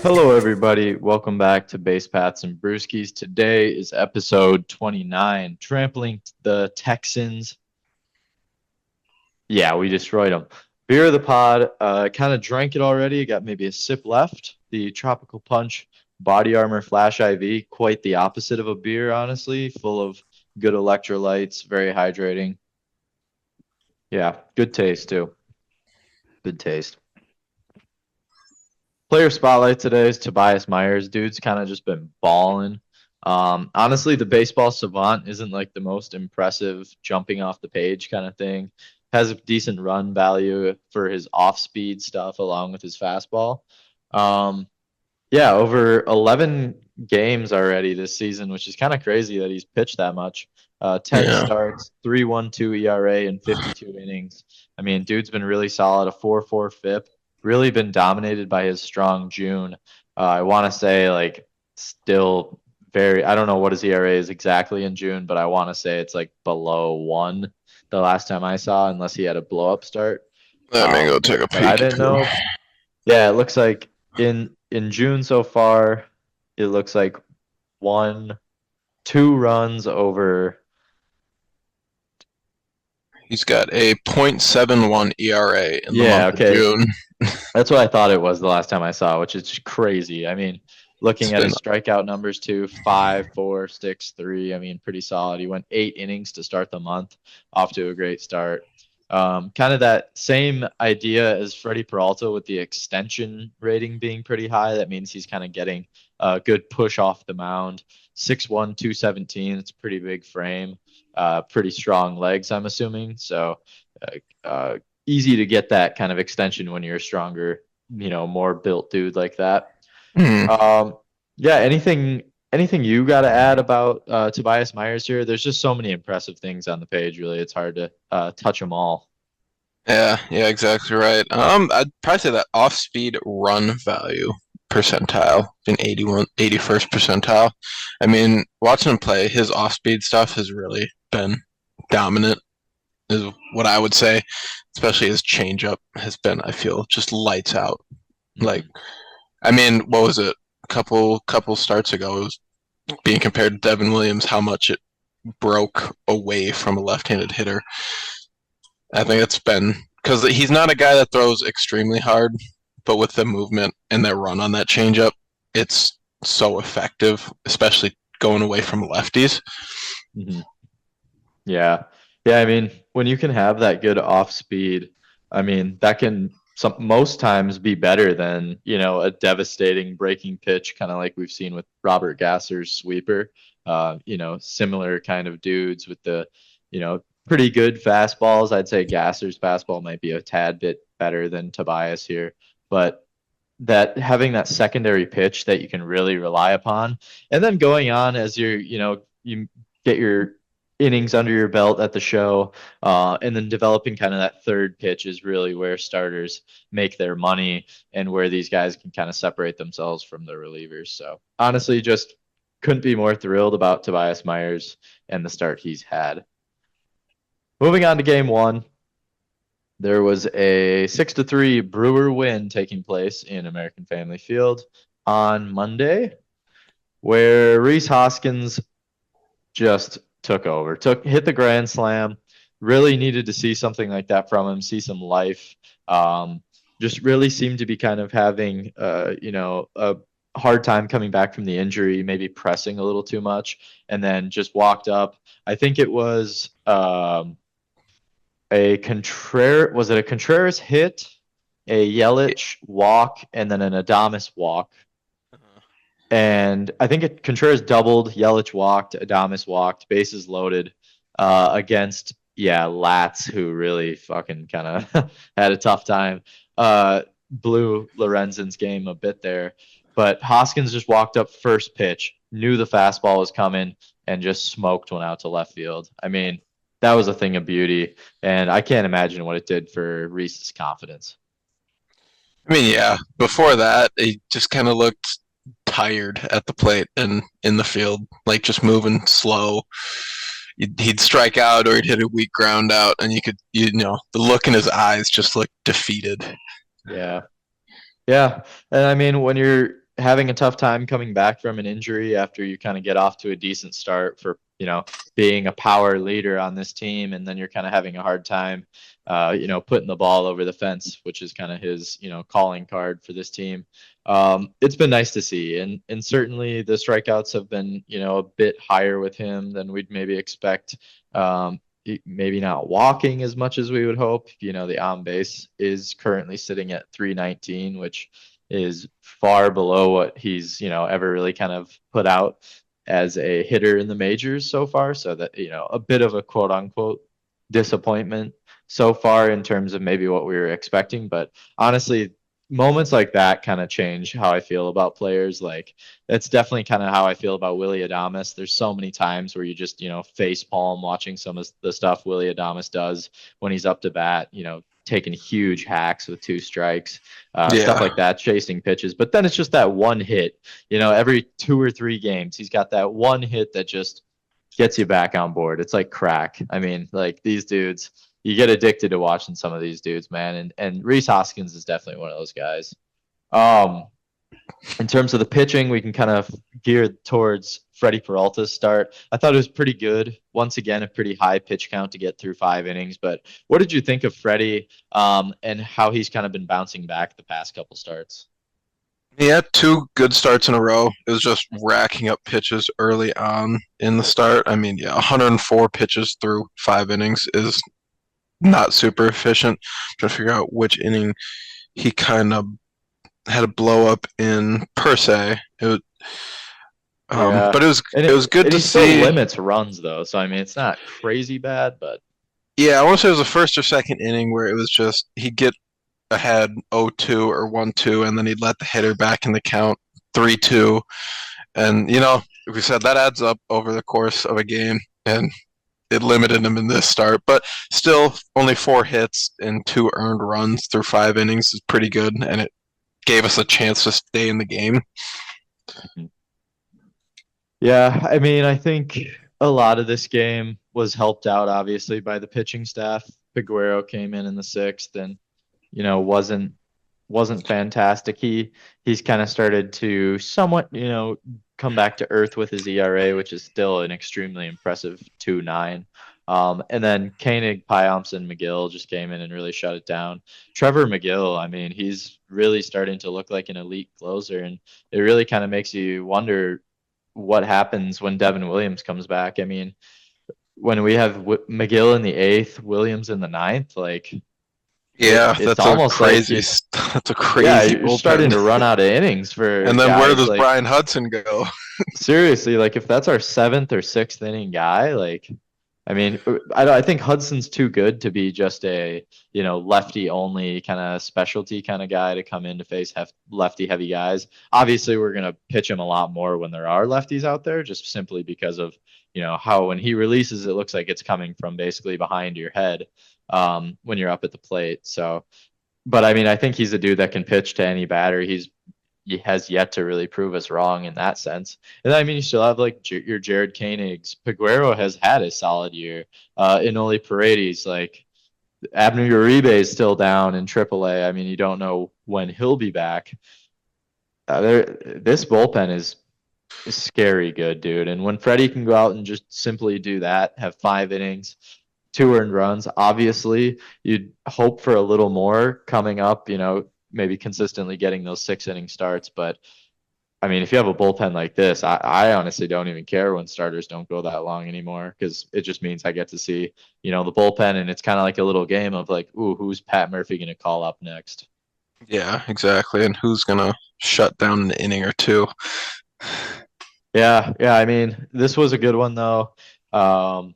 Hello, everybody. Welcome back to Base Paths and Brewskis. Today is episode 29, Trampling the Texans. Yeah, we destroyed them. Beer of the pod. Kind of drank it already. Got maybe a sip left. The Tropical Punch Body Armor Flash IV. Quite the opposite of a beer, honestly. Full of good electrolytes. Very hydrating. Yeah, good taste, too. Good taste. Player spotlight today is Tobias Myers. Dude's kind of just been balling. Honestly, the baseball savant isn't like the most impressive jumping off the page kind of thing. Has a decent run value for his off-speed stuff along with his fastball. Yeah, over 11 games already this season, which is kind of crazy that he's pitched that much. 10 Yeah. starts, 3.12 ERA, and 52 innings. I mean, dude's been really solid, a 4.4 FIP. Really been dominated by his strong June. I want to say, like, still very, I don't know what his ERA is exactly in June, but I want to say it's like below 1 the last time I saw, unless he had a blow up start. Let me go take a But I peek didn't too. know. Yeah, it looks like in June so far, it looks like 2 runs over. He's got a .71 ERA in the Yeah, month of okay. June. That's what I thought it was the last time I saw, which is crazy. I mean, It's looking at been his strikeout numbers too, 5, 4, 6, 3. I mean, pretty solid. He went 8 innings to start the month, off to a great start. Kind of that same idea as Freddie Peralta with the extension rating being pretty high. That means he's kind of getting a good push off the mound. 6'1", 217. It's a pretty big frame. Pretty strong legs, I'm assuming. So easy to get that kind of extension when you're a stronger, more built dude like that. hmm. Um, yeah, anything you got to add about Tobias Myers here? There's just so many impressive things on the page. Really, it's hard to touch them all. Yeah, exactly right. I'd probably say that off-speed run value percentile in 81st percentile. I mean, watching him play, his off-speed stuff has really been dominant, is what I would say. Especially his changeup has been, I feel, just lights out. Like, Mhm. I mean, what was it? Couple starts ago, it was being compared to Devin Williams, how much it broke away from a left-handed hitter. I think it's been because he's not a guy that throws extremely hard, but with the movement and that run on that changeup, it's so effective, especially going away from lefties. Mhm. Yeah. Yeah, I mean, when you can have that good off speed, I mean, that can most times be better than, a devastating breaking pitch, kind of like we've seen with Robert Gasser's sweeper. Similar kind of dudes with the, pretty good fastballs. I'd say Gasser's fastball might be a tad bit better than Tobias here, but that having that secondary pitch that you can really rely upon, and then going on as you get your innings under your belt at the show, and then developing kind of that third pitch is really where starters make their money and where these guys can kind of separate themselves from the relievers. So honestly, just couldn't be more thrilled about Tobias Myers and the start he's had. Moving on to game one. There was a 6-3 Brewer win taking place in American Family Field on Monday, where Rhys Hoskins just took over, hit the grand slam. Really needed to see something like that from him, see some life. Just really seemed to be kind of having, a hard time coming back from the injury, maybe pressing a little too much, and then just walked up. I think it was was it a Contreras hit, a Yelich walk, and then an Adames walk. And I think Contreras doubled, Yelich walked, Adames walked, bases loaded, against, Latz, who really fucking kind of had a tough time. Blew Lorenzen's game a bit there. But Hoskins just walked up first pitch, knew the fastball was coming, and just smoked one out to left field. I mean, that was a thing of beauty, and I can't imagine what it did for Reese's confidence. I mean, yeah, before that, he just kind of looked tired at the plate and in the field, like just moving slow. He'd strike out or he'd hit a weak ground out, and the look in his eyes just looked defeated. Yeah. Yeah, and I mean, when you're having a tough time coming back from an injury after you kind of get off to a decent start for, being a power leader on this team, and then you're kind of having a hard time, putting the ball over the fence, which is kind of his, calling card for this team. It's been nice to see, and certainly the strikeouts have been, a bit higher with him than we'd maybe expect. Maybe not walking as much as we would hope. The on base is currently sitting at 319, which is far below what he's, ever really kind of put out as a hitter in the majors so far. So that, a bit of a quote unquote disappointment so far in terms of maybe what we were expecting. But honestly, moments like that kind of change how I feel about players. Like that's definitely kind of how I feel about Willie Adames. There's so many times where you just, face palm watching some of the stuff Willie Adames does when he's up to bat, taking huge hacks with two strikes, stuff Yeah. like that, chasing pitches. But then it's just that one hit, every 2 or 3 games, he's got that one hit that just gets you back on board. It's like crack. I mean, like these dudes, you get addicted to watching some of these dudes, man. And Reese Hoskins is definitely one of those guys. Um, in terms of the pitching, we can kind of gear towards Freddie Peralta's start. I thought it was pretty good. Once again, a pretty high pitch count to get through 5 innings. But what did you think of Freddie, and how he's kind of been bouncing back the past couple starts? He had two good starts in a row. It was just racking up pitches early on in the start. I mean, yeah, 104 pitches through 5 innings is not super efficient. Trying to figure out which inning he kind of had a blow up in per se. Yeah, But and it was good and to he still see. limits runs though. So I mean, it's not crazy bad, but Yeah, I want to say it was the first or second inning where it was just he'd get ahead 0-2 or 1-2, and then he'd let the hitter back in the count 3-2. And, like we said, that adds up over the course of a game, and it limited him in this start. But still, only 4 hits and 2 earned runs through 5 innings is pretty good, and it gave us a chance to stay in the game. yeah, I mean, I think a lot of this game was helped out obviously by the pitching staff. Figueroa came in the sixth and, wasn't fantastic. He's kind of started to somewhat, come back to earth with his ERA, which is still an extremely impressive 2.9. And then Koenig, Pyomps, and McGill just came in and really shut it down. Trevor McGill, I mean, he's really starting to look like an elite closer, and it really kind of makes you wonder what happens when Devin Williams comes back. I mean, when we have McGill in the eighth, Williams in the ninth, like Yeah, it's almost like that's a yeah, crazy you're starting bullpen. to run out of innings for And then where guys does like Brian Hudson go? seriously, like if that's our seventh or sixth inning guy, like I mean, I think Hudson's too good to be just a, lefty only kind of specialty kind of guy to come in to face lefty heavy guys. Obviously, we're going to pitch him a lot more when there are lefties out there, just simply because of, how when he releases, it looks like it's coming from basically behind your head, when you're up at the plate. So, but I mean, I think he's a dude that can pitch to any batter. He has yet to really prove us wrong in that sense. And I mean, you still have like your Jared Koenigs. Peguero has had a solid year. Inoli Paredes, like Abner Uribe is still down in AAA. I mean, you don't know when he'll be back. This bullpen is scary good, dude. And when Freddie can go out and just simply do that, have 5 innings, 2 earned runs, obviously you'd hope for a little more coming up, maybe consistently getting those 6 inning starts. But I mean, if you have a bullpen like this, I honestly don't even care when starters don't go that long anymore, because it just means I get to see, the bullpen, and it's kind of like a little game of like, ooh, who's Pat Murphy going to call up next? Yeah, exactly. And who's gonna shut down an inning or two? Yeah, yeah. I mean, this was a good one though. Um,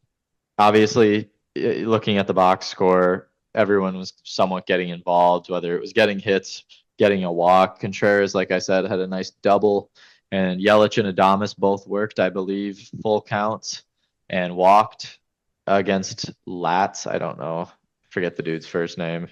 Obviously, looking at the box score, everyone was somewhat getting involved, whether it was getting hits, getting a walk. Contreras, like I said, had a nice double, and Yelich and Adames both worked, I believe, full counts and walked against Lats. I don't know, forget the dude's first name.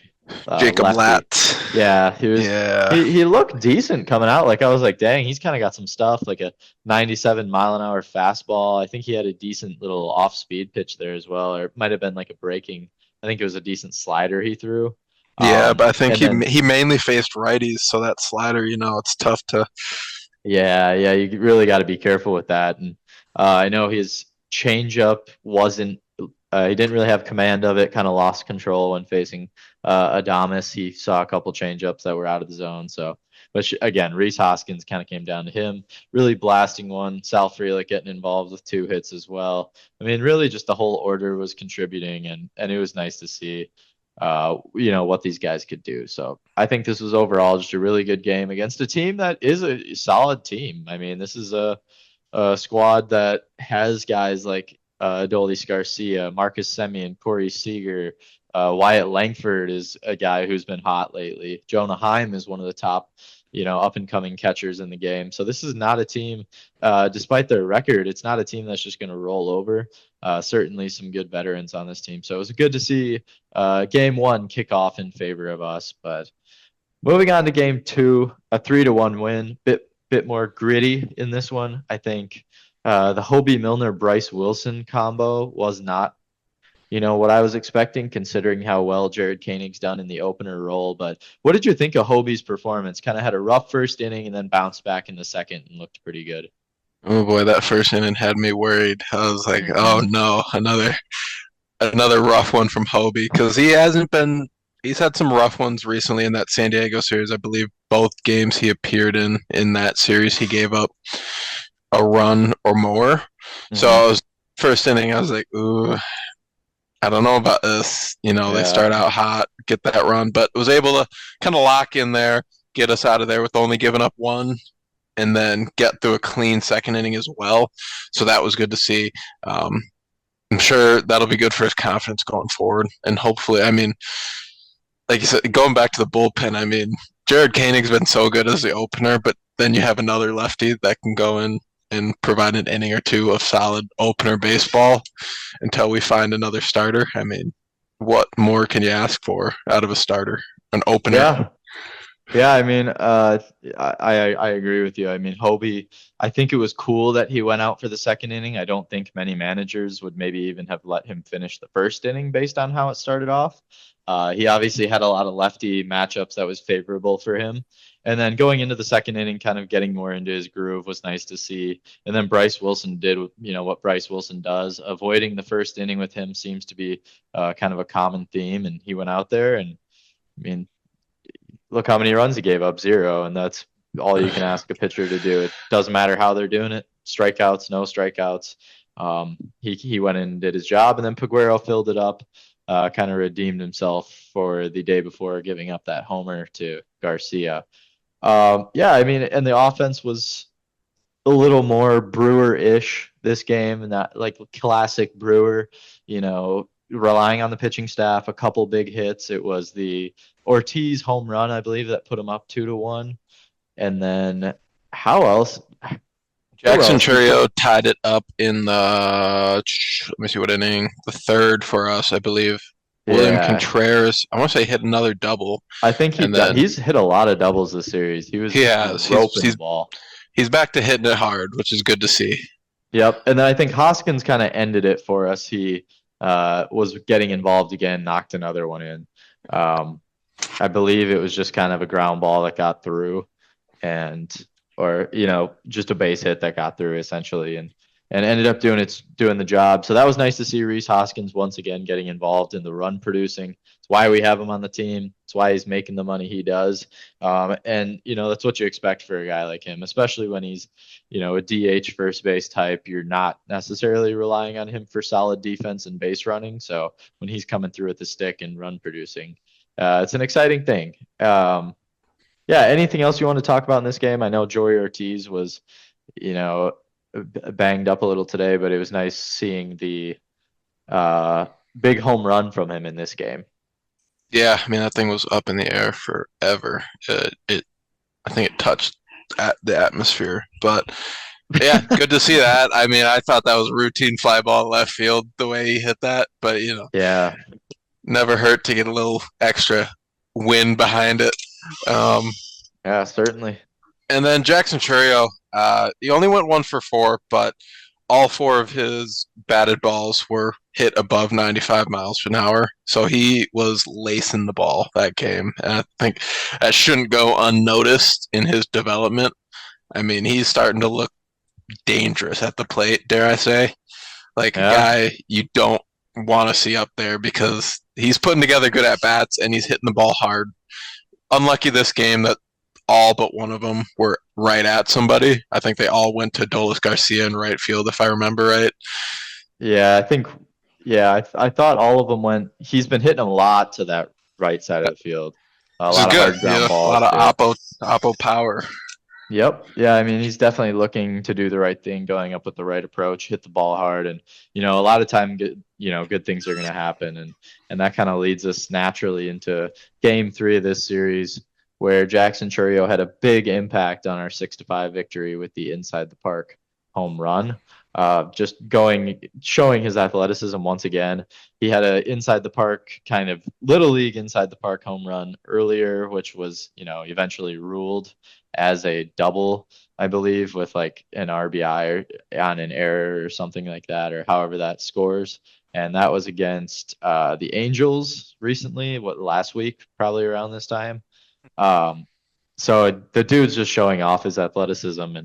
Jacob Lefty. Latt. Yeah, he was. Yeah. He looked decent coming out. Like I was like, dang, he's kind of got some stuff, like a 97 mile an hour fastball. I think he had a decent little off speed pitch there as well, or it might have been like a breaking. I think it was a decent slider he threw. Yeah, but I think And then he mainly faced righties, so that slider, it's tough to Yeah, you really got to be careful with that. And I know his changeup wasn't. He didn't really have command of it. Kind of lost control when facing Adamas. He saw a couple changeups that were out of the zone. So, but again, Reese Hoskins kind of came down to him really blasting one. Sal Frelick getting involved with 2 hits as well. I mean, really, just the whole order was contributing, and it was nice to see what these guys could do. So I think this was overall just a really good game against a team that is a solid team. I mean, this is a squad that has guys like Adolis Garcia, Marcus Semien, Corey Seager. Wyatt Langford is a guy who's been hot lately. Jonah Heim is one of the top, up and coming catchers in the game. So this is not a team, despite their record, it's not a team that's just going to roll over. Certainly some good veterans on this team. So it was good to see game one kick off in favor of us. But moving on to game two, a 3-1 win, bit more gritty in this one. I think the Hobie Milner Bryce Wilson combo was not what I was expecting, considering how well Jared Koenig's done in the opener role. But what did you think of Hobie's performance? Kind of had a rough first inning and then bounced back in the second and looked pretty good. Oh boy, that first inning had me worried. I was like, oh Mm-hmm. no, another rough one from Hobie because he hasn't been. He's had some rough ones recently in that San Diego series. I believe both games he appeared in that series, he gave up a run or more. So Mm-hmm. I was first inning. I was like, ooh, I don't know about this. They Yeah. start out hot, get that run, but was able to kind of lock in there, get us out of there with only giving up one, and then get through a clean second inning as well. So that was good to see. I'm sure that'll be good for his confidence going forward, and hopefully, I mean, like you said, going back to the bullpen, I mean, Jared Koenig's been so good as the opener, but then you have another lefty that can go in and provide an inning or two of solid opener baseball until we find another starter. I mean, what more can you ask for out of a starter, an opener? Yeah. Yeah, I mean, I agree with you. I mean, Hobie, I think it was cool that he went out for the second inning. I don't think many managers would maybe even have let him finish the first inning based on how it started off. He obviously had a lot of lefty matchups that was favorable for him. And then going into the second inning, kind of getting more into his groove was nice to see. And then Bryce Wilson did, what Bryce Wilson does. Avoiding the first inning with him seems to be kind of a common theme. And he went out there and, I mean, look how many runs he gave up, 0, and that's all you can ask a pitcher to do. It doesn't matter how they're doing it, strikeouts, no strikeouts. He went in and did his job, and then Paguero filled it up, kind of redeemed himself for the day before giving up that homer to Garcia. Yeah, I mean, and the offense was a little more Brewer-ish this game, and that like classic Brewer, relying on the pitching staff, a couple big hits. It was the Ortiz home run, I believe, that put him up 2-1. And then how else? Who Jackson else? He put. Churio tied it up in the, let me see what inning, the third for us, I believe. William Yeah, Contreras, I want to say hit another double, I think and then he's hit a lot of doubles this series. He he was has roping the ball. he's back to hitting it hard, which is good to see. Yep. And then I think Hoskins kind of ended it for us. He was getting involved again, knocked another one in. Um, I believe it was just kind of a ground ball that got through, and or just a base hit that got through essentially, and ended up doing the job. So that was nice to see Reese Hoskins once again getting involved in the run producing. It's why we have him on the team. It's why he's making the money he does. And that's what you expect for a guy like him, especially when he's a DH first base type. You're not necessarily relying on him for solid defense and base running. So when he's coming through with the stick and run producing, it's an exciting thing. Yeah. Anything else you want to talk about in this game? I know Joey Ortiz was, you know, banged up a little today, but it was nice seeing the uh, big home run from him in this game. Yeah, I mean that thing was up in the air forever. I think it touched at the atmosphere, but yeah, good to see that. I mean, I thought that was a routine fly ball left field the way he hit that, but Yeah. never hurt to get a little extra wind behind it. Um, Yeah, certainly. and then Jackson Churio, he only went 1 for 4, but all 4 of his batted balls were hit above 95 miles an hour. So he was lacing the ball that game. And I think that shouldn't go unnoticed in his development. I mean, he's starting to look dangerous at the plate, dare I say. Like a Yeah. guy you don't want to see up there because he's putting together good at bats and he's hitting the ball hard. Unlucky this game that all but one of them were right at somebody. I think they all went to Dolis Garcia in right field, if I remember right. Yeah, I think. Yeah, I thought all of them went. He's been hitting a lot to that right side of the field. A Which is lot of good. hard You ground know, a lot balls of too. oppo power. Yep. Yeah, I mean, he's definitely looking to do the right thing, going up with the right approach, hit the ball hard, and a lot of time, good things are going to happen, and that kind of leads us naturally into Game 3 of this series, where Jackson Churio had a big impact on our 6-5 victory with the inside the park home run. Just showing his athleticism once again. He had a inside the park kind of little league inside the park home run earlier, which was eventually ruled as a double, I believe, with like an RBI or on an error or something like that, or however that scores. And that was against the Angels recently, last week, probably around this time. Um, so the dude's just showing off his athleticism,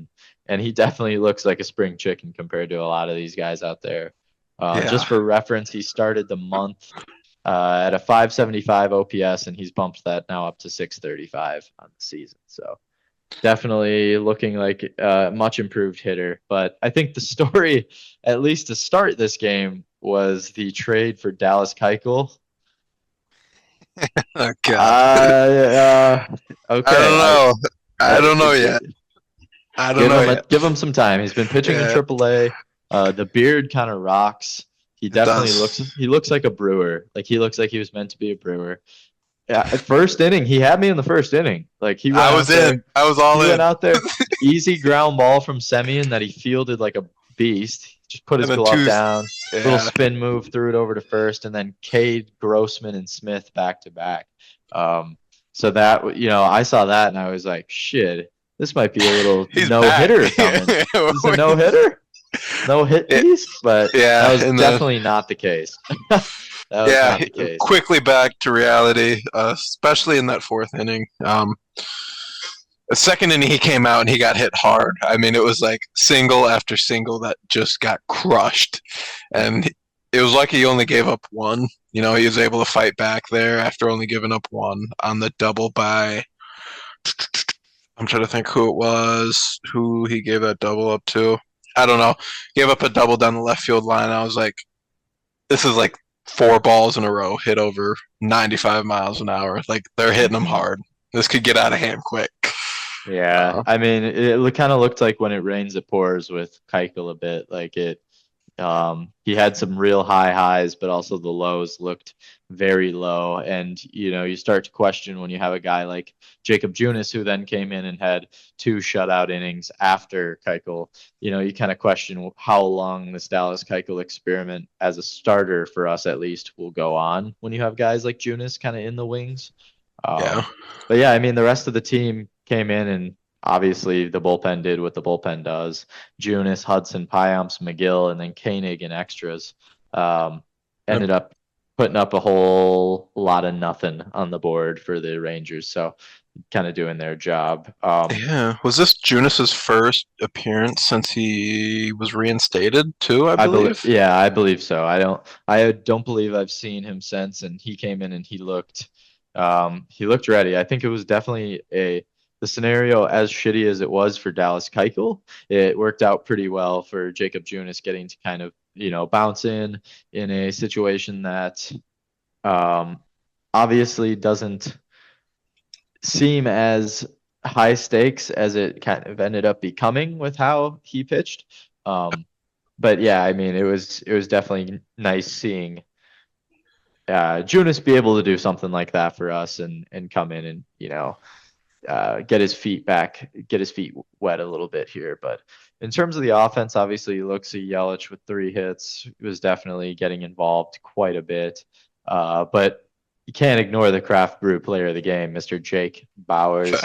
and he definitely looks like a spring chicken compared to a lot of these guys out there. Yeah. Just for reference, he started the month at a 575 OPS, and he's bumped that now up to 635 on the season. So definitely looking like a much improved hitter. But I think the story, at least to start this game, was the trade for Dallas Keuchel. Oh God. Uh, I okay, don't know. I don't know g- yet. I don't know yet. give him some time. He's been pitching in Yeah, AAA. The beard kind of rocks. He it definitely does. looks like a Brewer. Like he looks like he was meant to be a Brewer. Yeah, at first inning, he had me in the first inning. Like he I went was out in. there, I was all he went in. out there, easy ground ball from Semien that he fielded like a beast. He just put And his then glove two. down, little Yeah. spin move, threw it over to first, and then Cade, Grossman, and Smith back to back. Um, so that I saw that and I was like, shit, this might be a little He's no back. hitter coming. Is this a no hitter? No hit Yeah, piece? But that yeah, was and then definitely not the case. That was yeah, not the case. quickly back to reality, especially in that fourth inning. The second inning, he came out and he got hit hard. I mean, it was like single after single that just got crushed, and it was like he only gave up one. You know, he was able to fight back there after only giving up one on the double by. I'm trying to think who it was, who he gave that double up to. I don't know. Gave up a double down the left field line. I was like, this is like four balls in a row hit over 95 miles an hour. Like they're hitting them Mhm. hard. This could get out of hand quick. Yeah, Uh, I mean, it kind of looked like when it rains, it pours with Keuchel a bit. Like he had some real high highs, but also the lows looked very low. And you start to question when you have a guy like Jacob Junis, who then came in and had two shutout innings after Keuchel. You kind of question how long this Dallas Keuchel experiment as a starter for us at least will go on when you have guys like Junis kind of in the wings. yeah. Um, but yeah, I mean, the rest of the team came in and obviously the bullpen did what the bullpen does. Junis, Hudson, Piamps, McGill, and then Koenig in extras. Um, Yep. ended up putting up a whole lot of nothing on the board for the Rangers. So kind of doing their job. Yeah. Was this Junus's first appearance since he was reinstated too, I believe? I believe so. I don't believe I've seen him since, and he came in and he looked ready. I think it was definitely the scenario, as shitty as it was for Dallas Keuchel, it worked out pretty well for Jacob Junis getting to kind of bounce in a situation that um, obviously doesn't seem as high stakes as it kind of ended up becoming with how he pitched. But yeah, I mean, it was definitely nice seeing Junis be able to do something like that for us and come in and get his feet back, get his feet wet a little bit here. But in terms of the offense, obviously you look see Yelich with 3 hits was definitely getting involved quite a bit. But you can't ignore the craft brew player of the game, Mr. Jake Bowers.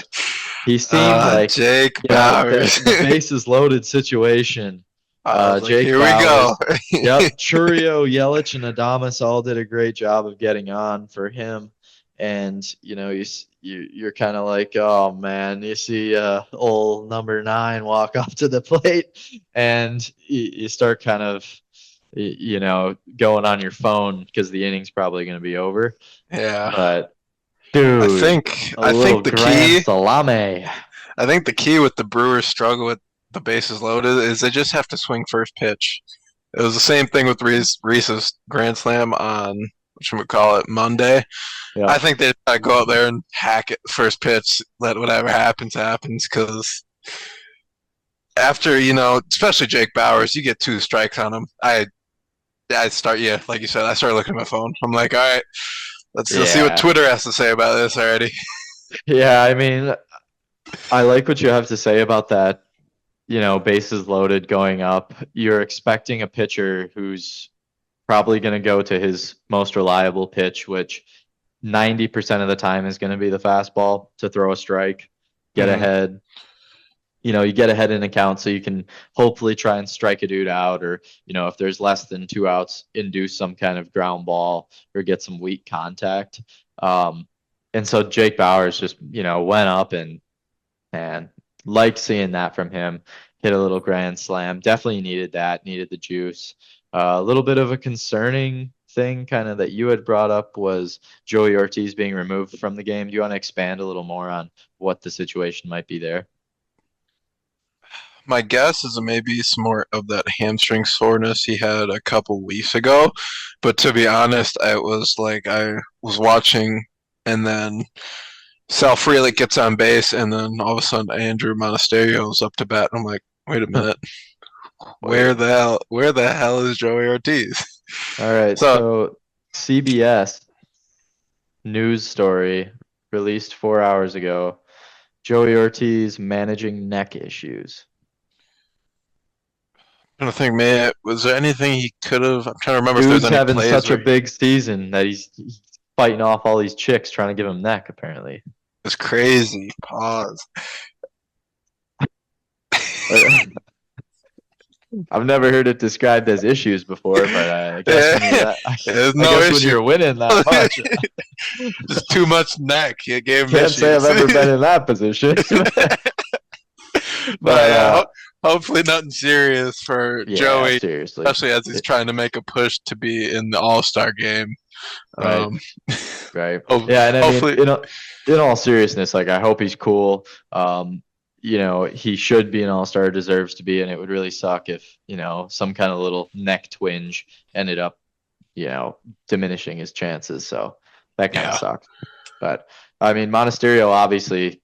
He seemed like Jake the Bowers. the bases loaded situation. I was like, Jake here we go. Bowers. Yep, Churio, Yelich, and Adamas all did a great job of getting on for him. And you're kind of like, oh man, you see old number 9 walk up to the plate, and you start kind of going on your phone because the inning's probably going to be over. Yeah. But I dude, think a I little think the grand key salami. I think the key with the Brewers' struggle with the bases loaded is they just have to swing first pitch. It was the same thing with Reese's grand slam on what should we call it Monday. Yeah. I think they gotta go out there and hack it first pitch, let whatever happens happens. Because after especially Jake Bauers, you get 2 strikes on him. I start like you said, I started looking at my phone. I'm like, all right, let's see what Yeah. Twitter has to say about this already. Yeah, I mean, I like what you have to say about that. Bases loaded going up. You're expecting a pitcher who's probably going to go to his most reliable pitch, which 90% of the time is going to be the fastball to throw a strike, get Mhm. ahead. You get ahead in a count so you can hopefully try and strike a dude out, or, if there's less than 2 outs, induce some kind of ground ball or get some weak contact. And so Jake Bauers just, went up and like seeing that from him. Hit a little grand slam. Definitely needed that. Needed the juice. A little bit of a concerning thing, kind of that you had brought up, was Joey Ortiz being removed from the game. Do you want to expand a little more on what the situation might be there? My guess is maybe some more of that hamstring soreness he had a couple weeks ago. But to be honest, I was like, I was watching, and then Sal Frelick gets on base, and then all of a sudden Andrew Monasterio's up to bat. And I'm like, wait a minute, Wait. where the hell is Joey Ortiz? All right. So So CBS news story released 4 hours ago. Joey Ortiz managing neck issues. I'm trying to think, man, was there anything he could have? I'm trying to remember if there's Dude's any having plays such a where he big season that he's fighting off all these chicks trying to give him neck, apparently. was crazy. Pause. I've never heard it described as issues before, but I guess when you're Yeah, that, I there's no guess when issue. you're winning that much, Just too much neck. It gave him can't say I've issues. ever been in that position. But But hopefully nothing serious for yeah, Joey, seriously, especially as he's trying to make a push to be in the All Star game. right, Um, right, yeah, and I mean, hopefully, in all seriousness, like, I hope he's cool. He should be an all-star, deserves to be, and it would really suck if, some kind of little neck twinge ended up, diminishing his chances. So that kind of yeah, sucks. But I mean, Monasterio, obviously,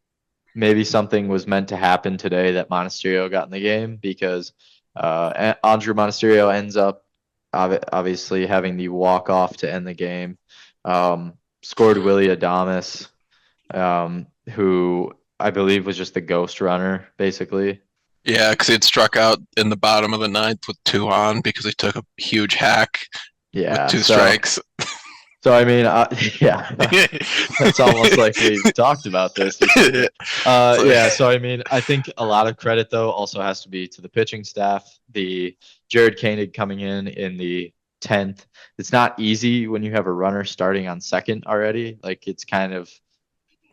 maybe something was meant to happen today that Monasterio got in the game, because Andrew Monasterio ends up obviously having the walk-off to end the game. Scored Willie Adames, who I believe was just the ghost runner, basically. yeah, because he had struck out in the bottom of the ninth with 2 on because he took a huge hack with Yeah. two So, strikes. I mean, yeah, it's almost like we talked about this or something. Yeah. So, I mean, I think a lot of credit, though, also has to be to the pitching staff. The Jared Koenig coming in the 10th. It's not easy when you have a runner starting on second already. Like, it's kind of,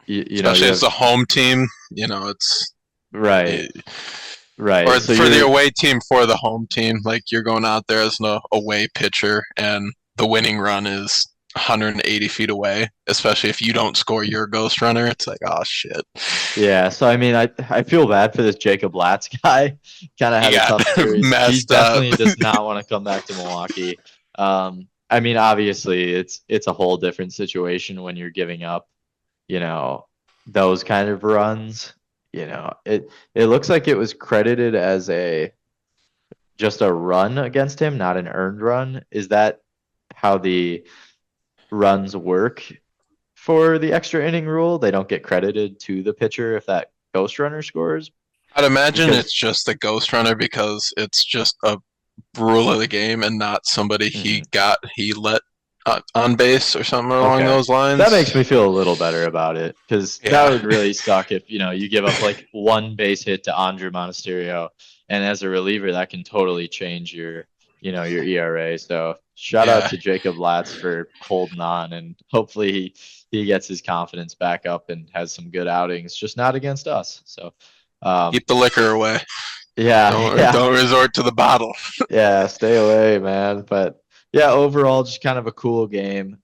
Especially as a home team, it's right. Right. or So for the away team, for the home team, like you're going out there as an away pitcher, and the winning run is 180 feet away. Especially if you don't score your ghost runner, it's like, oh shit. Yeah, so I mean, I feel bad for this Jacob Latz guy. Kind of had He a got tough series. He messed definitely up. does not want to come back to Milwaukee. I mean, obviously, it's a whole different situation when you're giving up, you know, those kind of runs. It looks like it was credited as just a run against him, not an earned run. Is that how the runs work for the extra inning rule? They don't get credited to the pitcher if that ghost runner scores? I'd imagine Because it's just the ghost runner because it's just a rule of the game and not somebody he let on base or something along okay, those lines. that makes me feel a little better about it, because that Yeah. would really suck if you give up like one base hit to Andrew Monasterio, and as a reliever that can totally change your your ERA. So shout out Yeah, to Jacob Latz for holding on, and hopefully he gets his confidence back up and has some good outings, just not against us. So, keep the liquor away. yeah, Don't yeah. don't resort to the bottle. Yeah, stay away, man. But yeah, overall, just kind of a cool game.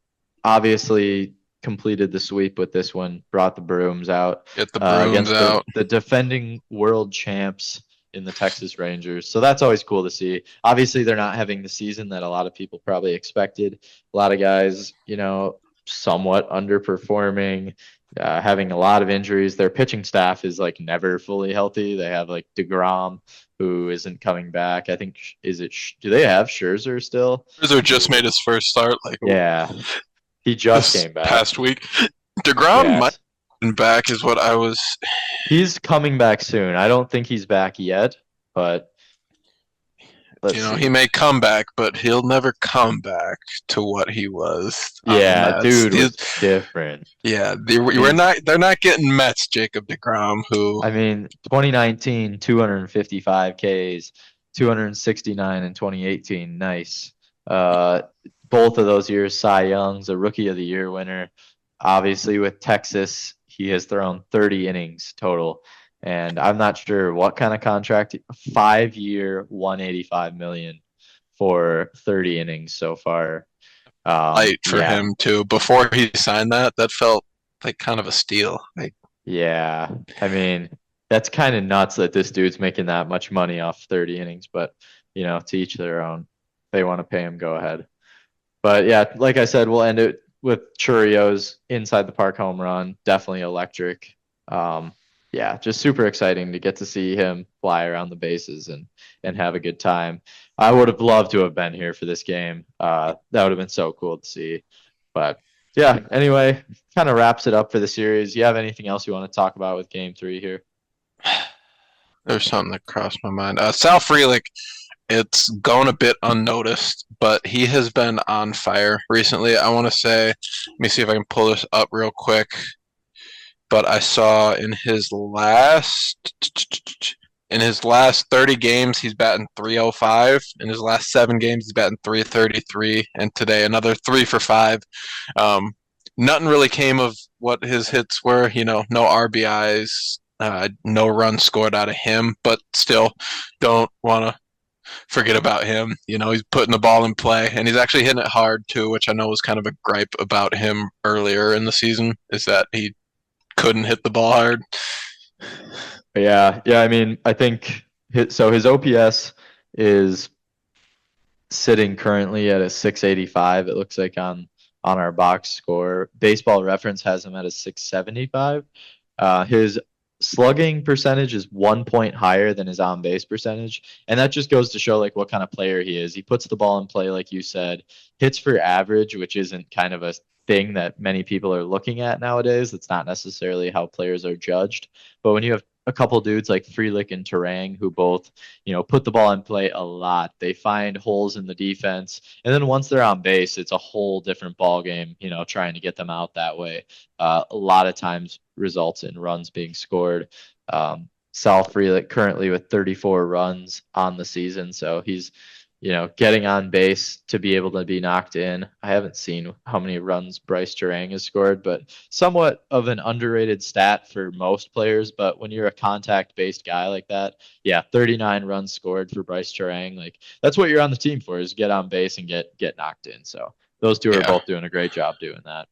Obviously, completed the sweep with this one, brought the brooms out Get the brooms against the out. the defending world champs in the Texas Rangers. So that's always cool to see. Obviously, they're not having the season that a lot of people probably expected. A lot of guys, somewhat underperforming, having a lot of injuries. Their pitching staff is like never fully healthy. They have like DeGrom, who isn't coming back. I think do they have Scherzer still? Scherzer just made his first start like Yeah, he just this came back. past week. DeGrom might Yes. have been back, is what I was. He's coming back soon. I don't think he's back yet, but let's He see. may come back, but he'll never come back to what he was on the Yeah, Mets. dude was different. Yeah, I mean, they're not getting Mets Jacob DeGrom, who 2019, 255 Ks, 269 in 2018. Nice. Uh, both of those years, Cy Young's a Rookie of the Year winner. Obviously, with Texas, he has thrown 30 innings total, and I'm not sure what kind of contract. 5 year, 185 million for 30 innings so far. light for Yeah, him too. Before he signed that felt like kind of a steal. Like, yeah. I mean, that's kind of nuts that this dude's making that much money off 30 innings, but to each their own. They want to pay him, go ahead. But yeah, like I said, we'll end it with Churrio's inside the park home run. Definitely electric. Um, yeah, just super exciting to get to see him fly around the bases and have a good time. I would have loved to have been here for this game. That would have been so cool to see. But yeah, anyway, kind of wraps it up for the series. You have anything else you want to talk about with game 3 here? there's something that crossed my mind. Sal Frelick, it's gone a bit unnoticed, but he has been on fire recently. I want to say, let me see if I can pull this up real quick. But I saw in his last 30 games, he's batting 305. In his last 7 games, he's batting 333. And today, another 3 for 5. Nothing really came of what his hits were. No RBIs, no runs scored out of him. But still, don't want to forget about him. He's putting the ball in play, and he's actually hitting it hard too, which I know was kind of a gripe about him earlier in the season, is that he couldn't hit the ball hard. Yeah, yeah. I mean, I think his OPS is sitting currently at a 685. It looks like on our box score. Baseball Reference has him at a 675. His slugging percentage is 1 point higher than his on base percentage, and that just goes to show like what kind of player he is. He puts the ball in play, like you said, hits for average, which isn't kind of a thing that many people are looking at nowadays. That's not necessarily how players are judged. But when you have a couple dudes like Frelick and Terang who both, put the ball in play a lot, they find holes in the defense, and then once they're on base, it's a whole different ball game. Trying to get them out that way. A lot of times results in runs being scored. Sal Frelick currently with 34 runs on the season, so he's getting on base to be able to be knocked in. I haven't seen how many runs Bryce Terang has scored, but somewhat of an underrated stat for most players. But when you're a contact-based guy like that, yeah, 39 runs scored for Bryce Terang. Like that's what you're on the team for, is get on base and get knocked in. So those two are Yeah. both doing a great job doing that.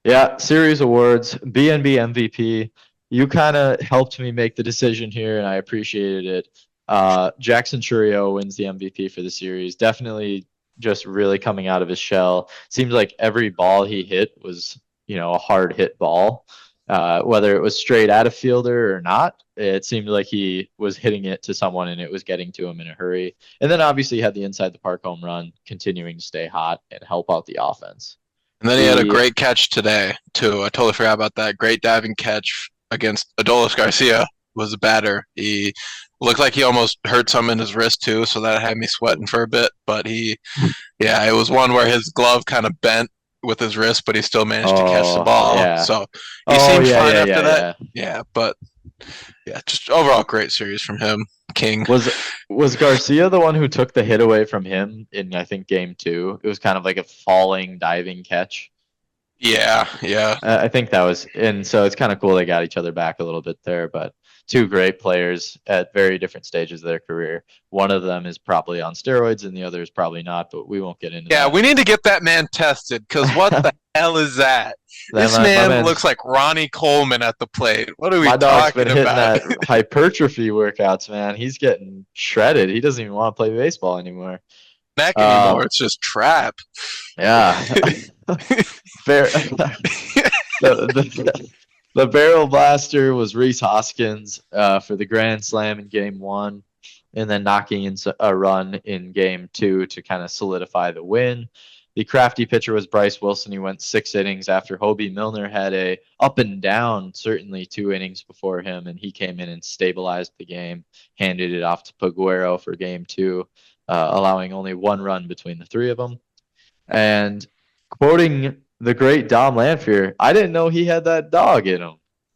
Yeah, series awards, BNB MVP. You kind of helped me make the decision here, and I appreciated it. Jackson Chourio wins the MVP for the series. Definitely just really coming out of his shell. Seems like every ball he hit was, a hard hit ball. Whether it was straight at a fielder or not, it seemed like he was hitting it to someone and it was getting to him in a hurry. And then obviously he had the inside the park home run, continuing to stay hot and help out the offense. And then he had a great catch today, too. I totally forgot about that. Great diving catch against Adolis Garcia was a batter. He looked like he almost hurt some in his wrist, too, so that had me sweating for a bit. But it was one where his glove kind of bent with his wrist, but he still managed to catch the ball. Yeah. So he seemed fine after that. Yeah. Yeah, but Yeah, just overall great series from him. King. Was was Garcia the one who took the hit away from him in I think game two? It was kind of like a falling diving catch. Yeah, yeah. I think that was, and so it's kind of cool they got each other back a little bit there. But two great players at very different stages of their career. One of them is probably on steroids, and the other is probably not. But we won't get into Yeah, that. we need to get that man tested because what the hell is that? Then This my man looks man's like Ronnie Coleman at the plate. What are we my dog's been talking hitting about? that hypertrophy workouts, man. He's getting shredded. He doesn't even want to play baseball anymore. Neck Um, anymore. It's just trap. yeah, fair. The barrel blaster was Reese Hoskins for the grand slam in game one, and then knocking in a run in game two to kind of solidify the win. The crafty pitcher was Bryce Wilson. He went 6 innings after Hobie Milner had a up and down, certainly 2 innings before him, and he came in and stabilized the game, handed it off to Paguero for game two, allowing only 1 run between the three of them. And quoting the great Dom Lanfear, I didn't know he had that dog in him.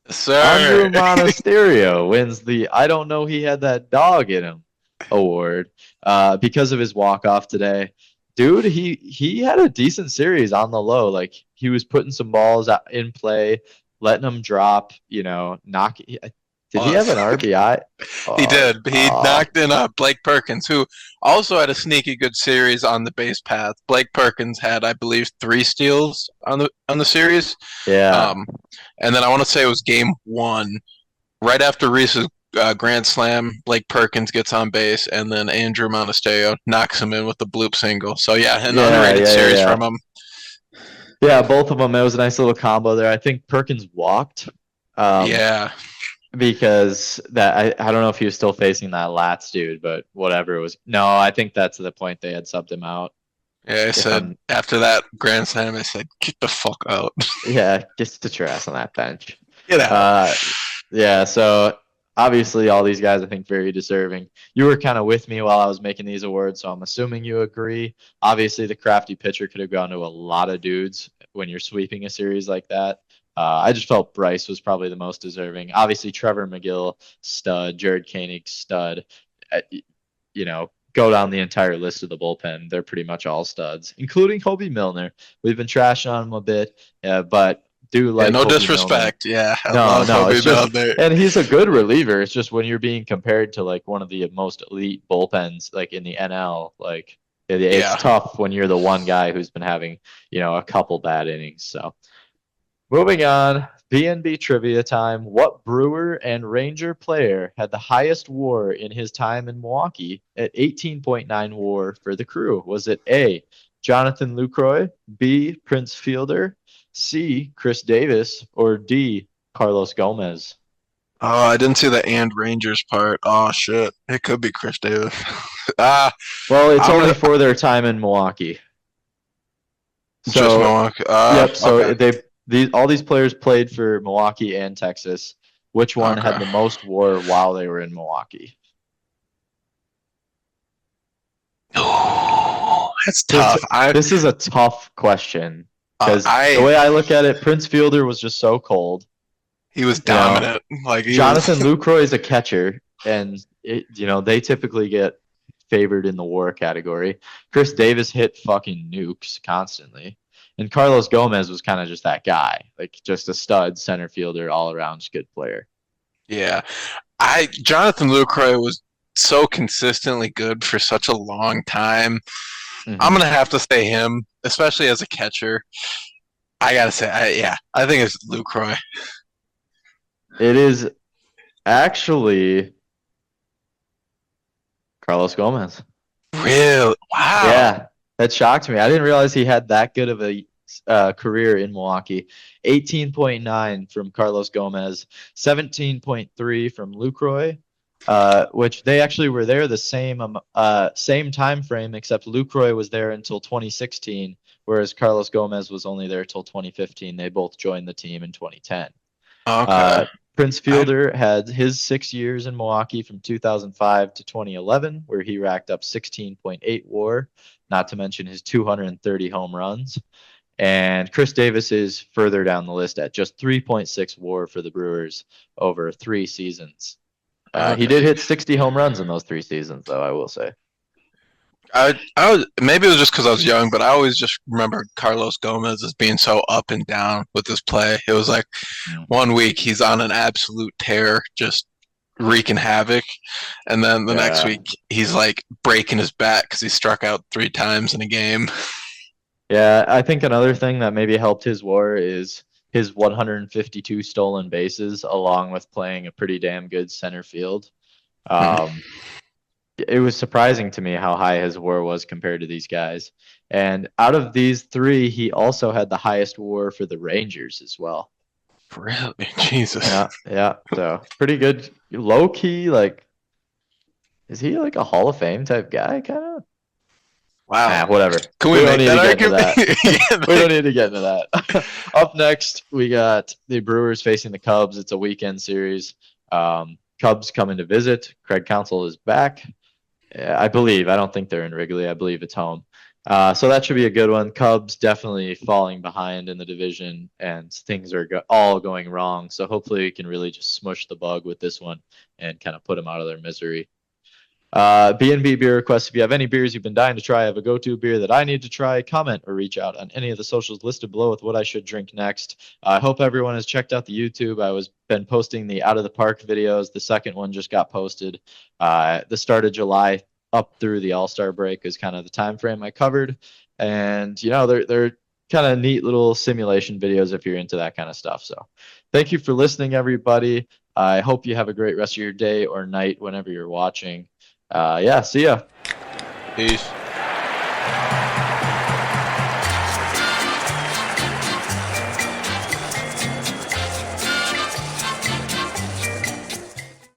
Sir. Andrew Monasterio wins the I don't know he had that dog in him award because of his walk-off today. Dude, he had a decent series on the low. Like he was putting some balls out in play, letting them drop, knock. Did he have an RBI? He Oh, did. He knocked in Blake Perkins, who also had a sneaky good series on the base path. Blake Perkins had, I believe, 3 steals on the series. yeah. And then I want to say it was game one, right after Reese's grand slam. Blake Perkins gets on base, and then Andrew Monasterio knocks him in with the bloop single. So yeah, an underrated series from him. Yeah, both of them. It was a nice little combo there. I think Perkins walked. Yeah. Because I don't know if he was still facing that Lats dude, but whatever it was. No, I think that's the point they had subbed him out. Yeah, I said after that grand slam, I said, get the fuck out. Yeah, just sit your ass on that bench. Get out. Yeah, so obviously all these guys I think very deserving. You were kind of with me while I was making these awards, so I'm assuming you agree. Obviously the crafty pitcher could have gone to a lot of dudes when you're sweeping a series like that. I just felt Bryce was probably the most deserving. Obviously Trevor McGill, stud. Jared Koenig, stud. Go down the entire list of the bullpen. They're pretty much all studs, including Hobie Milner. We've been trashing on him a bit, but do like no Hobie disrespect. Milner. Yeah, No, it's just, and he's a good reliever. It's just when you're being compared to like one of the most elite bullpens, like in the NL, like it's tough when you're the one guy who's been having a couple bad innings. So moving on, BNB trivia time. What Brewer and Ranger player had the highest WAR in his time in Milwaukee at 18.9 WAR for the crew? Was it A, Jonathan Lucroy, B, Prince Fielder, C, Chris Davis, or D, Carlos Gomez? Oh, I didn't see the and Rangers part. Oh shit, it could be Chris Davis. Well, it's only for their time in Milwaukee. So, just Milwaukee. Yep. So okay. all these players played for Milwaukee and Texas. Which one had the most WAR while they were in Milwaukee? Oh, that's tough. This is a tough question because the way I look at it, Prince Fielder was just so cold. He was dominant. Jonathan Lucroy is a catcher, and they typically get favored in the WAR category. Chris Davis hit fucking nukes constantly. And Carlos Gomez was kind of just that guy, like just a stud center fielder, all around good player. Yeah. Jonathan Lucroy was so consistently good for such a long time. Mm-hmm. I'm going to have to say him, especially as a catcher. I got to say, I think it's Lucroy. It is actually Carlos Gomez. Really? Wow. Yeah, that shocked me. I didn't realize he had that good of a career in Milwaukee. 18.9 from Carlos Gomez, 17.3 from Lucroy, which they actually were there the same time frame, except Lucroy was there until 2016, whereas Carlos Gomez was only there till 2015. They both joined the team in 2010. Okay. Prince Fielder had his 6 years in Milwaukee from 2005 to 2011, where he racked up 16.8 WAR, not to mention his 230 home runs. And Chris Davis is further down the list at just 3.6 WAR for the Brewers over 3 seasons. He did hit 60 home runs in those 3 seasons, though, I will say. I was, maybe it was just because I was young, but I always just remember Carlos Gomez as being so up and down with his play. It was like Mm. one week he's on an absolute tear, just wreaking havoc, and then the next Yeah. week he's like breaking his back because he struck out 3 times in a game. Yeah, I think another thing that maybe helped his WAR is his 152 stolen bases, along with playing a pretty damn good center field. Um, it was surprising to me how high his WAR was compared to these guys. And out of these three, he also had the highest WAR for the Rangers as well. Really, Jesus. Yeah, yeah. So pretty good. Low key, like, is he like a Hall of Fame type guy? Kind of. Wow. Whatever. Can We we don't make need that to get into argument? that. Yeah, We don't need to get into that. Up next, we got the Brewers facing the Cubs. It's a weekend series. Cubs coming to visit. Craig Counsell is back. I believe. I don't think they're in Wrigley. I believe it's home. So that should be a good one. Cubs definitely falling behind in the division, and things are all going wrong. So hopefully we can really just smush the bug with this one and kind of put them out of their misery. B&B beer requests. If you have any beers you've been dying to try, I have a go-to beer that I need to try. Comment or reach out on any of the socials listed below with what I should drink next. I hope everyone has checked out the YouTube. Been posting the Out of the Park videos. The second one just got posted. The start of July up through the All-Star break is kind of the time frame I covered. And they're kind of neat little simulation videos if you're into that kind of stuff. So thank you for listening, everybody. I hope you have a great rest of your day or night whenever you're watching. Yeah, see ya. Peace.